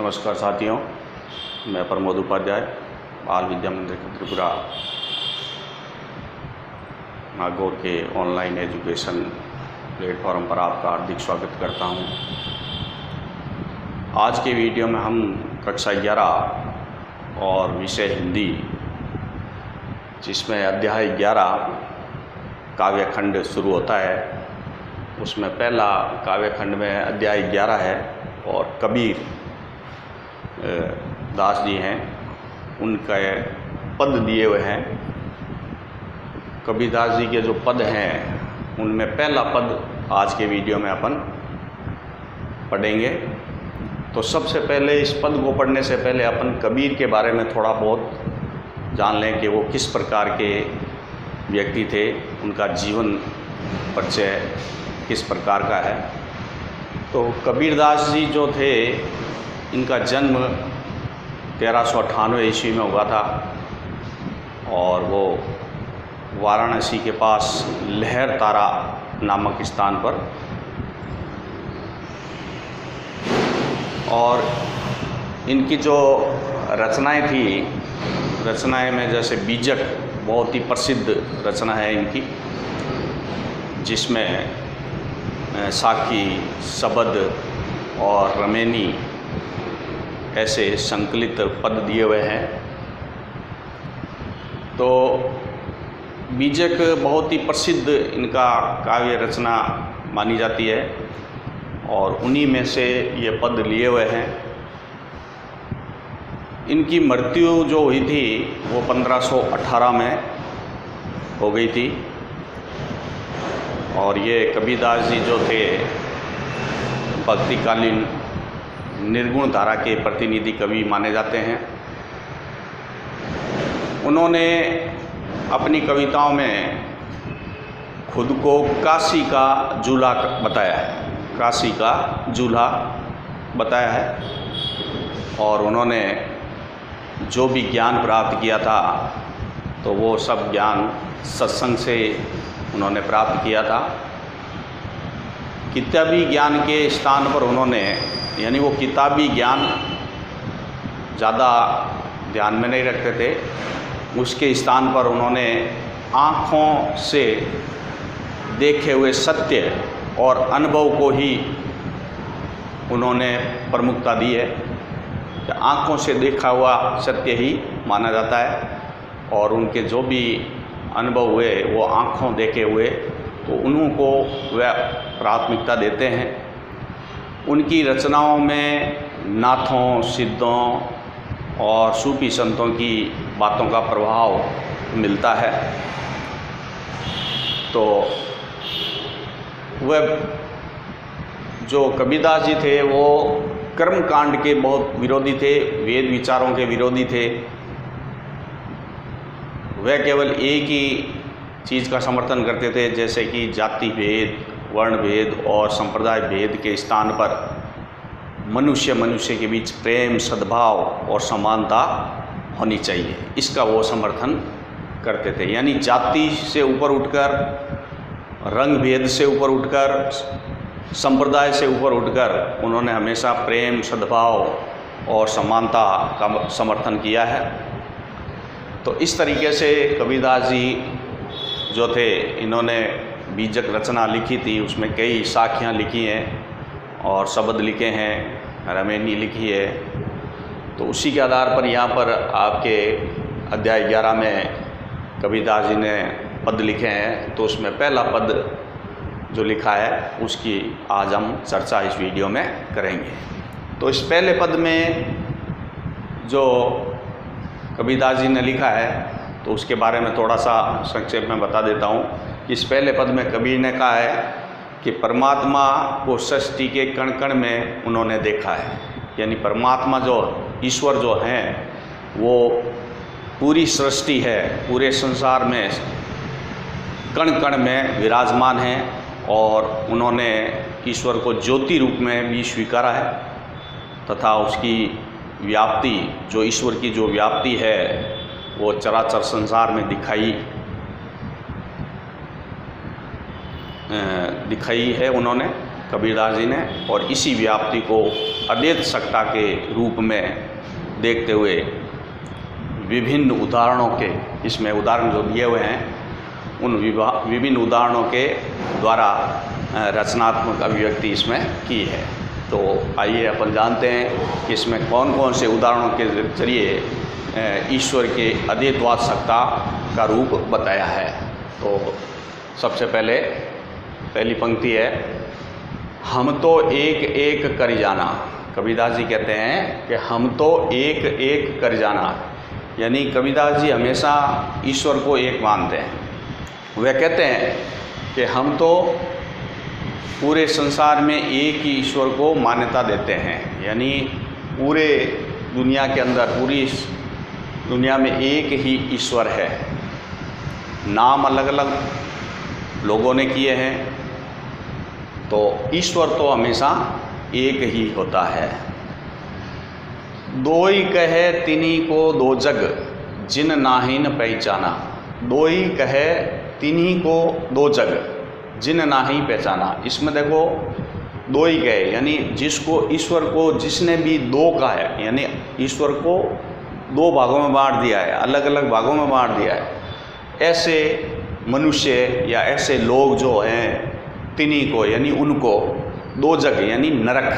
नमस्कार साथियों, मैं प्रमोद उपाध्याय, बाल विद्या मंदिर त्रिपुरा नागौर के ऑनलाइन एजुकेशन प्लेटफॉर्म पर आपका हार्दिक स्वागत करता हूं। आज के वीडियो में हम कक्षा 11 और विषय हिंदी, जिसमें अध्याय 11 काव्यखंड शुरू होता है, उसमें पहला काव्यखंड में अध्याय 11 है और कबीर दास जी हैं, उनके पद दिए हुए हैं। कबीर दास जी के जो पद हैं उनमें पहला पद आज के वीडियो में अपन पढ़ेंगे। तो सबसे पहले इस पद को पढ़ने से पहले अपन कबीर के बारे में थोड़ा बहुत जान लें कि वो किस प्रकार के व्यक्ति थे, उनका जीवन परिचय किस प्रकार का है। तो कबीर दास जी जो थे, इनका जन्म 1398 ईस्वी में हुआ था और वो वाराणसी के पास लहर तारा नामक स्थान पर, और इनकी जो रचनाएं थी, रचनाएं में जैसे बीजक बहुत ही प्रसिद्ध रचना है इनकी, जिसमें साखी, शबद और रमेनी ऐसे संकलित पद दिए हुए हैं। तो बीजक बहुत ही प्रसिद्ध इनका काव्य रचना मानी जाती है और उन्हीं में से ये पद लिए हुए हैं। इनकी मृत्यु जो हुई थी वो 1518 में हो गई थी और ये कबीरदास जी जो थे भक्तिकालीन निर्गुण धारा के प्रतिनिधि कवि माने जाते हैं। उन्होंने अपनी कविताओं में खुद को काशी का जूल्हा बताया है, काशी का जूल्हा बताया है। और उन्होंने जो भी ज्ञान प्राप्त किया था तो वो सब ज्ञान सत्संग से उन्होंने प्राप्त किया था। किताबी ज्ञान के स्थान पर उन्होंने, यानी वो किताबी ज्ञान ज़्यादा ध्यान में नहीं रखते थे, उसके स्थान पर उन्होंने आँखों से देखे हुए सत्य और अनुभव को ही उन्होंने प्रमुखता दी है कि आँखों से देखा हुआ सत्य ही माना जाता है और उनके जो भी अनुभव हुए वो आँखों देखे हुए, तो उनको वह प्राथमिकता देते हैं। उनकी रचनाओं में नाथों, सिद्धों और सूफी संतों की बातों का प्रभाव मिलता है। तो वह जो कबीरदास जी थे वो कर्मकांड के बहुत विरोधी थे, वेद विचारों के विरोधी थे। वह केवल एक ही चीज़ का समर्थन करते थे, जैसे कि जाति भेद, वर्ण भेद और संप्रदाय भेद के स्थान पर मनुष्य के बीच प्रेम, सद्भाव और समानता होनी चाहिए, इसका वो समर्थन करते थे। यानी जाति से ऊपर उठकर, रंग भेद से ऊपर उठकर, संप्रदाय से ऊपर उठकर उन्होंने हमेशा प्रेम, सद्भाव और समानता का समर्थन किया है। तो इस तरीके से कबीरदास जी जो थे, इन्होंने बीजक रचना लिखी थी, उसमें कई साखियाँ लिखी हैं और शब्द लिखे हैं, रमेनी लिखी है। तो उसी के आधार पर यहाँ पर आपके अध्याय 11 में कबीरदास जी ने पद लिखे हैं। तो उसमें पहला पद जो लिखा है उसकी आज हम चर्चा इस वीडियो में करेंगे। तो इस पहले पद में जो कबीरदास जी ने लिखा है तो उसके बारे में थोड़ा सा संक्षेप में बता देता हूँ कि इस पहले पद में कबीर ने कहा है कि परमात्मा को सृष्टि के कण कण में उन्होंने देखा है। यानी परमात्मा जो ईश्वर जो हैं वो पूरी सृष्टि है, पूरे संसार में कण कण में विराजमान हैं और उन्होंने ईश्वर को ज्योति रूप में भी स्वीकारा है तथा उसकी व्याप्ति, जो ईश्वर की जो व्याप्ति है वो चराचर संसार में दिखाई है उन्होंने। कबीरदास जी ने, और इसी व्याप्ति को अद्वैत सत्ता के रूप में देखते हुए विभिन्न उदाहरणों के, इसमें उदाहरण जो दिए हुए हैं उन विभिन्न उदाहरणों के द्वारा रचनात्मक अभिव्यक्ति इसमें की है। तो आइए अपन जानते हैं कि इसमें कौन कौन से उदाहरणों के जरिए ईश्वर के अद्वैतवाद सत्ता का रूप बताया है। तो सबसे पहली पंक्ति है, हम तो एक एक कर जाना। कबीरदास जी कहते हैं कि हम तो एक एक कर जाना, यानी कबीरदास जी हमेशा ईश्वर को एक मानते हैं। वह कहते हैं कि हम तो पूरे संसार में एक ही ईश्वर को मान्यता देते हैं, यानी पूरे दुनिया के अंदर, पूरी दुनिया में एक ही ईश्वर है। नाम अलग अलग लोगों ने किए हैं, तो ईश्वर तो हमेशा एक ही होता है। दो ही कहे तिन्ही को दो जग, जिन नाहिन पहचाना। दो ही कहे तिन्ही को दो जग, जिन नाही पहचाना। इसमें देखो दो ही कहे, यानी जिसको, ईश्वर को जिसने भी दो कहा है, यानी ईश्वर को दो भागों में बांट दिया है, अलग अलग भागों में बांट दिया है। ऐसे मनुष्य या ऐसे लोग जो हैं, तिन्ही को यानी उनको, दो जग यानी नरक।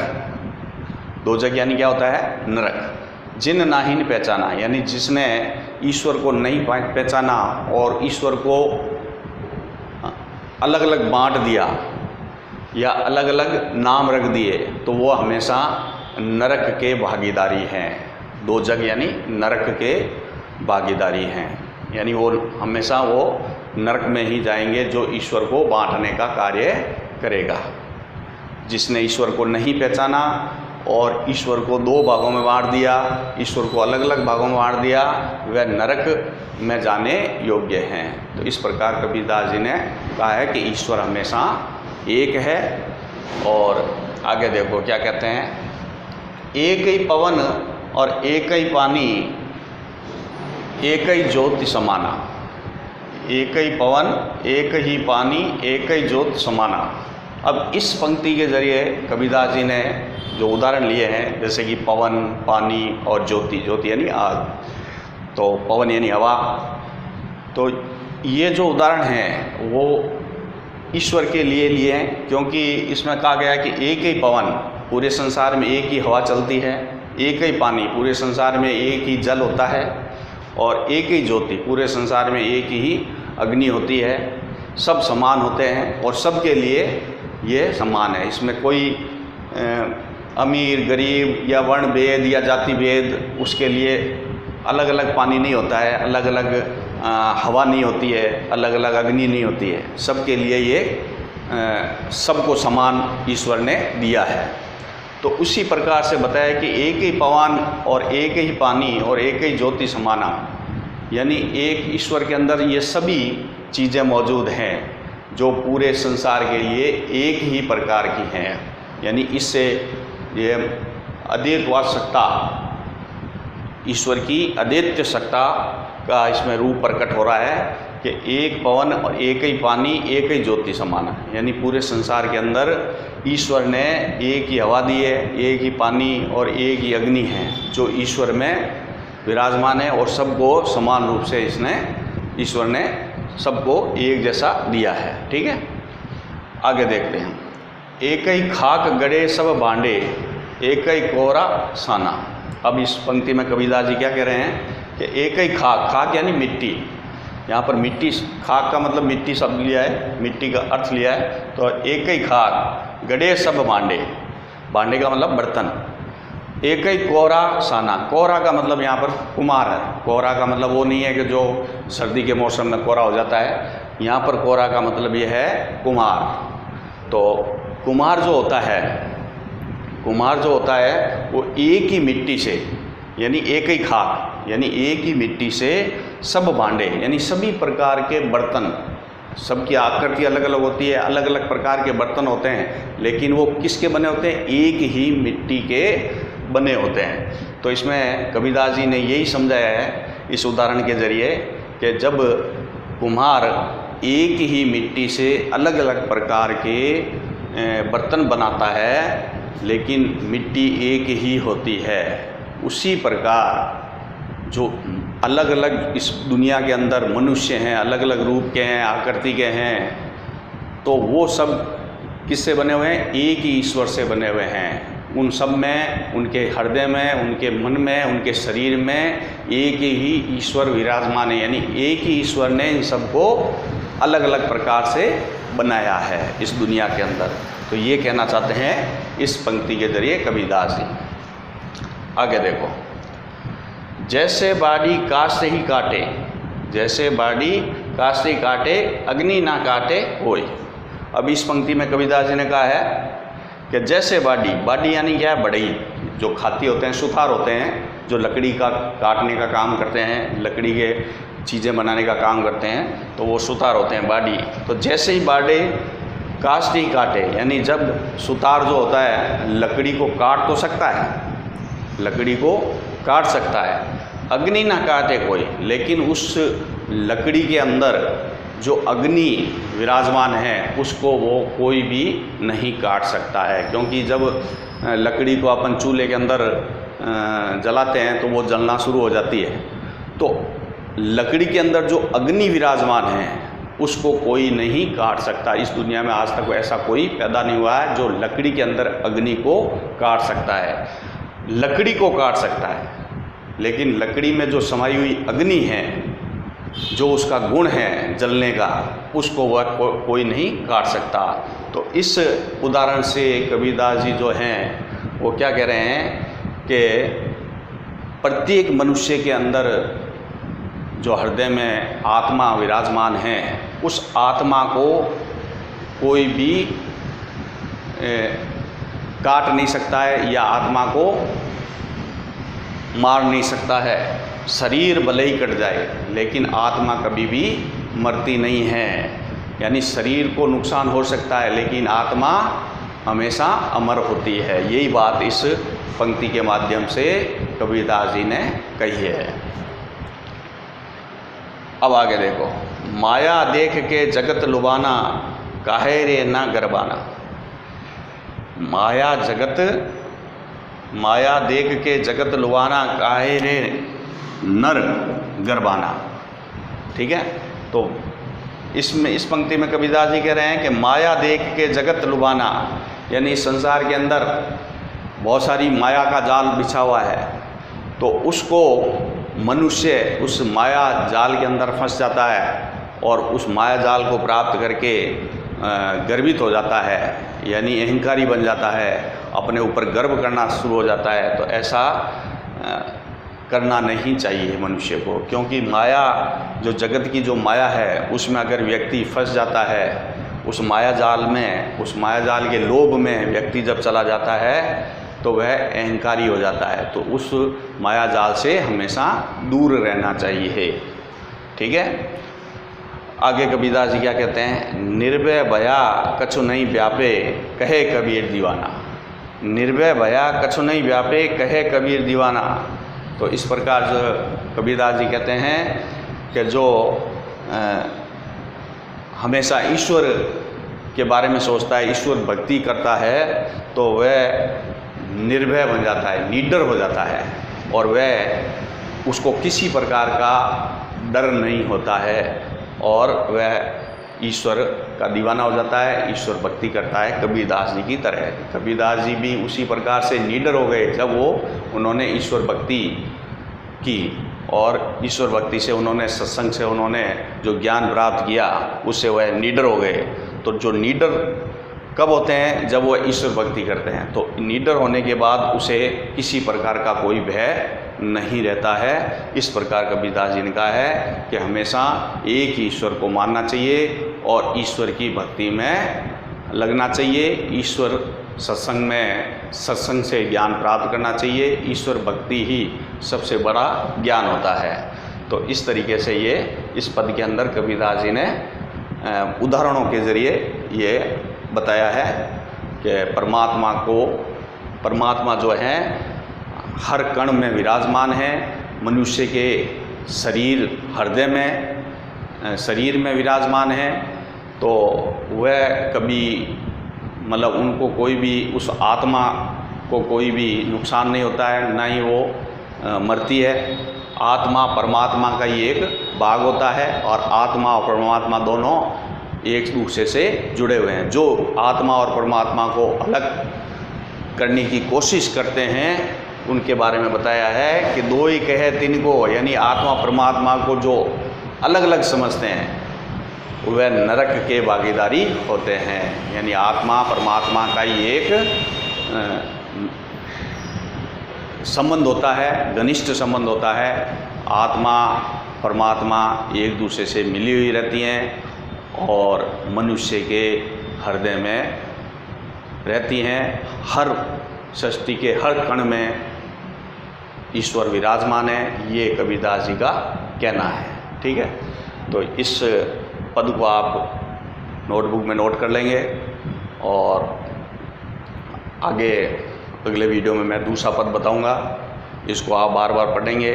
दो जग यानी क्या होता है? नरक। जिन नाहीन पहचाना, यानी जिसने ईश्वर को नहीं पहचाना और ईश्वर को अलग अलग बांट दिया या अलग अलग नाम रख दिए, तो वो हमेशा नरक के भागीदारी हैं। दो जग यानी नरक के भागीदारी हैं, यानी वो हमेशा वो नरक में ही जाएंगे जो ईश्वर को बांटने का कार्य करेगा। जिसने ईश्वर को नहीं पहचाना और ईश्वर को दो भागों में बांट दिया, ईश्वर को अलग अलग भागों में बांट दिया, वह नरक में जाने योग्य हैं। तो इस प्रकार कबीरदास जी ने कहा है कि ईश्वर हमेशा एक है। और आगे देखो क्या कहते हैं, एक ही पवन और एक ही पानी, एक ही ज्योति समाना। एक ही पवन, एक ही पानी, एक ही ज्योति समाना। अब इस पंक्ति के जरिए कबीरदास जी ने जो उदाहरण लिए हैं, जैसे कि पवन, पानी और ज्योति। ज्योति यानी आग, तो पवन यानी हवा। तो ये जो उदाहरण हैं वो ईश्वर के लिए हैं, क्योंकि इसमें कहा गया कि एक ही पवन, पूरे संसार में एक ही हवा चलती है। एक ही पानी, पूरे संसार में एक ही जल होता है। और एक ही ज्योति, पूरे संसार में एक ही अग्नि होती है। सब समान होते हैं और सबके लिए ये समान है। इसमें कोई अमीर गरीब या वर्ण भेद या जाति भेद, उसके लिए अलग अलग पानी नहीं होता है, अलग अलग हवा नहीं होती है, अलग अलग अग्नि नहीं होती है। सबके लिए ये सबको समान ईश्वर ने दिया है। तो उसी प्रकार से बताया कि एक ही पवन और एक ही पानी और एक ही ज्योति समाना, यानी एक ईश्वर के अंदर ये सभी चीज़ें मौजूद हैं जो पूरे संसार के लिए एक ही प्रकार की हैं। यानी इससे ये अद्वैतवाद सत्ता, ईश्वर की अद्वैत सत्ता का इसमें रूप प्रकट हो रहा है कि एक पवन और एक ही पानी, एक ही ज्योति समाना। यानी पूरे संसार के अंदर ईश्वर ने एक ही हवा दी है, एक ही पानी और एक ही अग्नि है जो ईश्वर में विराजमान है, और सबको समान रूप से ईश्वर ने सबको एक जैसा दिया है। ठीक है, आगे देखते हैं। एक ही खाक गड़े सब भांडे, एक ही कोहरा साना। अब इस पंक्ति में कबीरदास जी क्या कह रहे हैं कि एक ही खाक, खाक यानी मिट्टी। यहाँ पर मिट्टी, खाक का मतलब मिट्टी शब्द लिया है, मिट्टी का अर्थ लिया है। तो एक ही खाक गड़े सब भांडे, भांडे का मतलब बर्तन। एक ही कोहरा साना, कोहरा का मतलब यहाँ पर कुम्हार है। कोहरा का मतलब वो नहीं है कि जो सर्दी के मौसम में कोहरा हो जाता है, यहाँ पर कोहरा का मतलब ये है कुम्हार। तो कुम्हार जो होता है, कुम्हार जो होता है वो एक ही मिट्टी से, यानी एक ही खाक, यानी एक ही मिट्टी से सब भांडे, यानी सभी प्रकार के बर्तन, सबकी आकृति अलग अलग होती है, अलग अलग प्रकार के बर्तन होते हैं, लेकिन वो किसके बने होते हैं? एक ही मिट्टी के बने होते हैं। तो इसमें कबीरदास जी ने यही समझाया है इस उदाहरण के जरिए कि जब कुम्हार एक ही मिट्टी से अलग अलग प्रकार के बर्तन बनाता है लेकिन मिट्टी एक ही होती है, उसी प्रकार जो अलग अलग इस दुनिया के अंदर मनुष्य हैं, अलग अलग रूप के हैं, आकृति के हैं, तो वो सब किससे बने हुए हैं? एक ही ईश्वर से बने हुए हैं। उन सब में, उनके हृदय में, उनके मन में, उनके शरीर में एक ही ईश्वर विराजमान है। यानी एक ही ईश्वर ने इन सबको अलग अलग प्रकार से बनाया है इस दुनिया के अंदर। तो ये कहना चाहते हैं इस पंक्ति के जरिए कबीरदास जी। आगे देखो, जैसे बाड़ी काष्ठ ही काटे, जैसे बाड़ी काष्ठ ही काटे, अग्नि ना काटे कोई। अब इस पंक्ति में कबीरदास जी ने कहा है कि जैसे बाड़ी यानी क्या है? बढ़ई, जो खाती होते हैं, सुथार होते हैं, जो लकड़ी का काटने का काम करते हैं, लकड़ी के चीज़ें बनाने का काम करते हैं, तो वो सुथार होते हैं बाड़ी। तो जैसे ही बाड़े काष्ठ ही काटे, यानी जब सुतार जो होता है लकड़ी को काट तो सकता है, लकड़ी को काट सकता है, अग्नि ना काटे कोई, लेकिन उस लकड़ी के अंदर जो अग्नि विराजमान है उसको वो कोई भी नहीं काट सकता है। क्योंकि जब लकड़ी को अपन चूल्हे के अंदर जलाते हैं तो वो जलना शुरू हो जाती है, तो लकड़ी के अंदर जो अग्नि विराजमान है उसको कोई नहीं काट सकता। इस दुनिया में आज तक ऐसा कोई पैदा नहीं हुआ है जो लकड़ी के अंदर अग्नि को काट सकता है। लकड़ी को काट सकता है, लेकिन लकड़ी में जो समाई हुई अग्नि है, जो उसका गुण है जलने का, उसको वह कोई नहीं काट सकता। तो इस उदाहरण से कबीरदास जी जो हैं वो क्या कह रहे हैं कि प्रत्येक मनुष्य के अंदर जो हृदय में आत्मा विराजमान है, उस आत्मा को कोई भी काट नहीं सकता है या आत्मा को मार नहीं सकता है। शरीर भले ही कट जाए लेकिन आत्मा कभी भी मरती नहीं है। यानी शरीर को नुकसान हो सकता है लेकिन आत्मा हमेशा अमर होती है। यही बात इस पंक्ति के माध्यम से कबीरदास जी ने कही है। अब आगे देखो, माया देख के जगत लुभाना, काहे रे ना गरबाना। माया देख के जगत लुभाना, काहे रे नर गरबाना। ठीक है, तो इसमें इस पंक्ति में कबीरदास जी कह रहे हैं कि माया देख के जगत लुभाना, यानी संसार के अंदर बहुत सारी माया का जाल बिछा हुआ है, तो उसको मनुष्य उस माया जाल के अंदर फंस जाता है और उस माया जाल को प्राप्त करके गर्वित हो जाता है, यानी अहंकारी बन जाता है, अपने ऊपर गर्व करना शुरू हो जाता है। तो ऐसा करना नहीं चाहिए मनुष्य को, क्योंकि माया जो जगत की जो माया है उसमें अगर व्यक्ति फंस जाता है, उस माया जाल में, उस माया जाल के लोभ में व्यक्ति जब चला जाता है तो वह अहंकारी हो जाता है। तो उस माया जाल से हमेशा दूर रहना चाहिए। ठीक है, आगे कबीरदास जी क्या कहते हैं? निर्भय भया कछु नहीं व्यापे, कहे कबीर दीवाना। निर्भय भया कछु नहीं व्यापे, कहे कबीर दीवाना। तो इस प्रकार जो कबीरदास जी कहते हैं कि जो हमेशा ईश्वर के बारे में सोचता है, ईश्वर भक्ति करता है, तो वह निर्भय बन जाता है, निडर हो जाता है, और वह उसको किसी प्रकार का डर नहीं होता है और वह ईश्वर का दीवाना हो जाता है, ईश्वर भक्ति करता है कबीरदास जी की तरह। कबीरदास जी भी उसी प्रकार से निडर हो गए जब उन्होंने ईश्वर भक्ति की, और ईश्वर भक्ति से उन्होंने, सत्संग से उन्होंने जो ज्ञान प्राप्त किया उससे वह निडर हो गए। तो जो निडर कब होते हैं? जब वह ईश्वर भक्ति करते हैं। तो निडर होने के बाद उसे किसी प्रकार का कोई भय नहीं रहता है। इस प्रकार कबीरदास जी ने कहा है कि हमेशा एक ही ईश्वर को मानना चाहिए और ईश्वर की भक्ति में लगना चाहिए। ईश्वर सत्संग में, सत्संग से ज्ञान प्राप्त करना चाहिए। ईश्वर भक्ति ही सबसे बड़ा ज्ञान होता है। तो इस तरीके से ये इस पद के अंदर कबीरदास जी ने उदाहरणों के ज़रिए ये बताया है कि परमात्मा जो है हर कण में विराजमान है। मनुष्य के शरीर में विराजमान है। तो वह कभी मतलब उनको कोई भी, उस आत्मा को कोई भी नुकसान नहीं होता है, ना ही वो मरती है। आत्मा परमात्मा का ही एक भाग होता है और आत्मा और परमात्मा दोनों एक दूसरे से जुड़े हुए हैं। जो आत्मा और परमात्मा को अलग करने की कोशिश करते हैं उनके बारे में बताया है कि दो ही कहे तीन को, यानी आत्मा परमात्मा को जो अलग अलग समझते हैं वह नरक के भागीदारी होते हैं। यानी आत्मा परमात्मा का ही एक संबंध होता है, घनिष्ठ संबंध होता है। आत्मा परमात्मा एक दूसरे से मिली हुई रहती हैं और मनुष्य के हृदय में रहती हैं। हर सृष्टि के हर कण में ईश्वर विराजमान है, ये कबीरदास जी का कहना है। ठीक है, तो इस पद को आप नोटबुक में नोट कर लेंगे और आगे अगले वीडियो में मैं दूसरा पद बताऊंगा। इसको आप बार बार पढ़ेंगे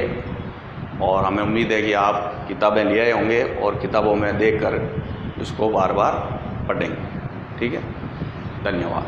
और हमें उम्मीद है कि आप किताबें ले आए होंगे और किताबों में देखकर इसको बार बार पढ़ेंगे। ठीक है, धन्यवाद।